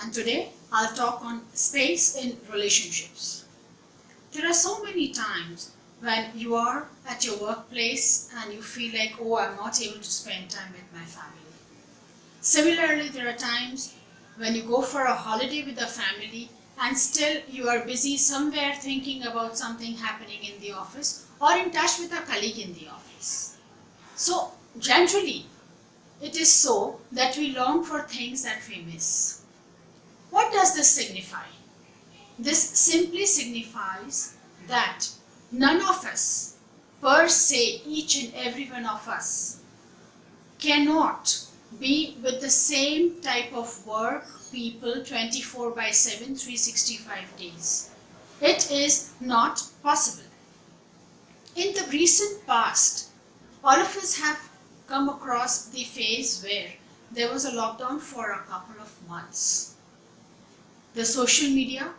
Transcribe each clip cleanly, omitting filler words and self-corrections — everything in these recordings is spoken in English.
and today I'll talk on space in relationships. There are so many times when you are at your workplace and you feel like, oh, I'm not able to spend time with my family. Similarly, there are times when you go for a holiday with the family and still you are busy somewhere thinking about something happening in the office or in touch with a colleague in the office. So generally, it is so that we long for things that we miss. What does this signify? This simply signifies that none of us, per se, each and every one of us, cannot be with the same type of work, people 24/7, 365 days. It is not possible. In the recent past, all of us have come across the phase where there was a lockdown for a couple of months. The social media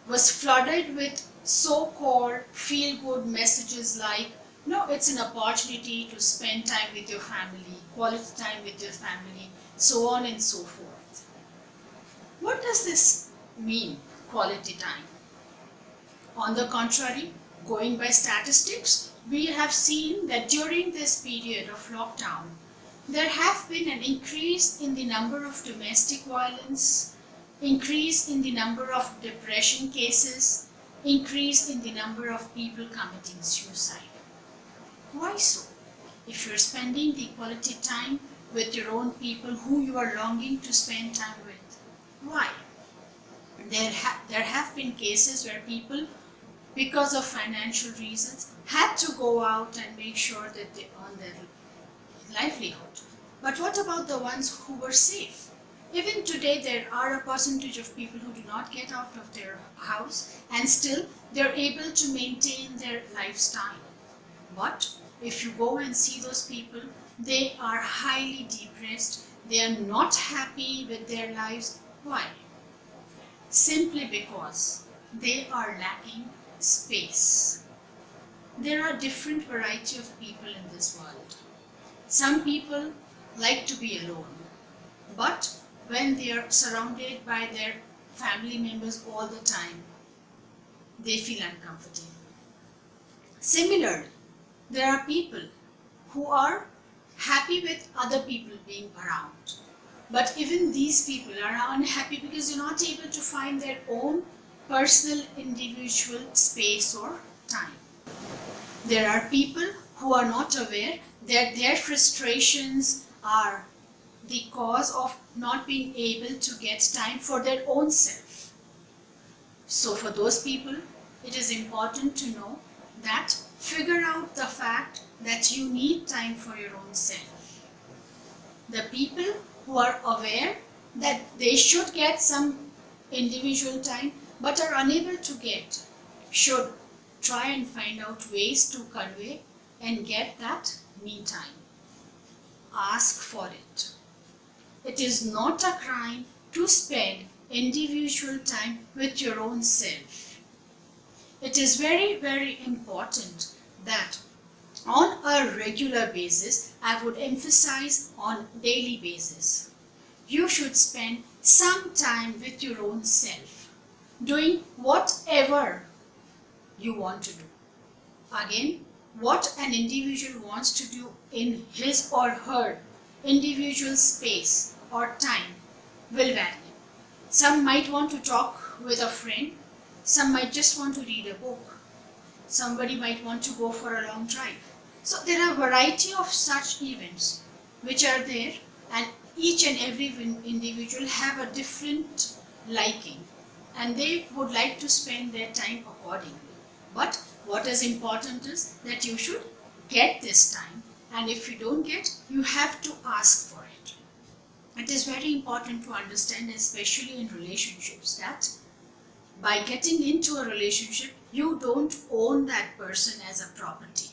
was flooded with so-called feel-good messages like, no, it's an opportunity to spend time with your family, quality time with your family, so on and so forth. What does this mean, quality time? On the contrary, going by statistics, we have seen that during this period of lockdown, there have been an increase in the number of domestic violence, increase in the number of depression cases, increase in the number of people committing suicide. Why so? If you're spending the quality time with your own people who you are longing to spend time with, why? There have been cases where people, because of financial reasons, had to go out and make sure that they earn their livelihood. But what about the ones who were safe? Even today, there are a percentage of people who do not get out of their house and still they're able to maintain their lifestyle. But if you go and see those people, they are highly depressed. They are not happy with their lives. Why? Simply because they are lacking space. There are different variety of people in this world. Some people like to be alone, but when they are surrounded by their family members all the time, they feel uncomfortable. Similarly, there are people who are happy with other people being around, but even these people are unhappy because they're not able to find their own personal individual space or time. There are people who are not aware that their frustrations are the cause of not being able to get time for their own self. So for those people, it is important to know that figure out the fact that you need time for your own self. The people who are aware that they should get some individual time but are unable to get should try and find out ways to convey and get that me time. Ask for it. It is not a crime to spend individual time with your own self. It is very, very important that on a regular basis, I would emphasize on daily basis, you should spend some time with your own self, doing whatever you want to do. Again, what an individual wants to do in his or her individual space or time will vary. Some might want to talk with a friend, some might just want to read a book, somebody might want to go for a long drive. So there are a variety of such events which are there, and each and every individual have a different liking and they would like to spend their time accordingly. But what is important is that you should get this time, and if you don't get, you have to ask for it. It is very important to understand, especially in relationships, that by getting into a relationship, you don't own that person as a property.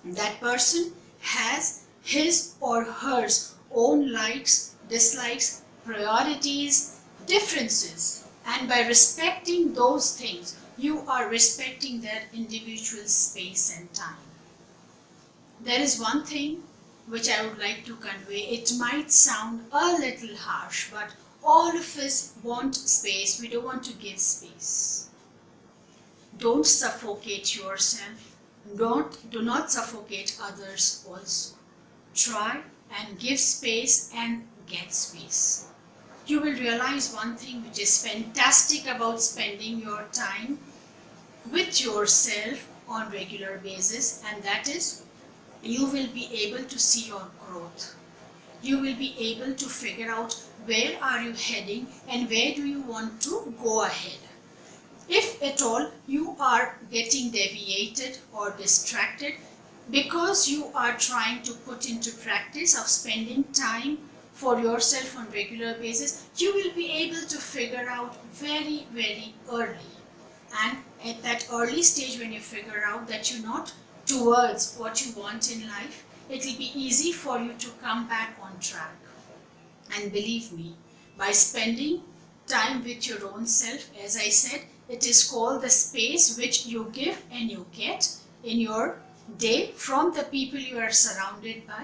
That person has his or her own likes, dislikes, priorities, differences, and by respecting those things, you are respecting their individual space and time. There is one thing which I would like to convey. It might sound a little harsh, but All of us want space. We don't want to give space. Don't suffocate yourself. Do not suffocate others also. Try and give space and get space. You will realize one thing which is fantastic about spending your time with yourself on regular basis, and that is you will be able to see your growth. You will be able to figure out where are you heading and where do you want to go ahead. If at all you are getting deviated or distracted because you are trying to put into practice of spending time for yourself on regular basis, you will be able to figure out very, very early. And at that early stage when you figure out that you're not towards what you want in life, it will be easy for you to come back on track. And believe me, by spending time with your own self, as I said, it is called the space which you give and you get in your day from the people you are surrounded by.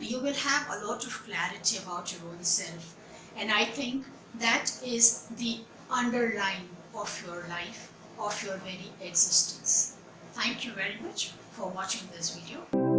You will have a lot of clarity about your own self. And I think that is the underline of your life, of your very existence. Thank you very much for watching this video.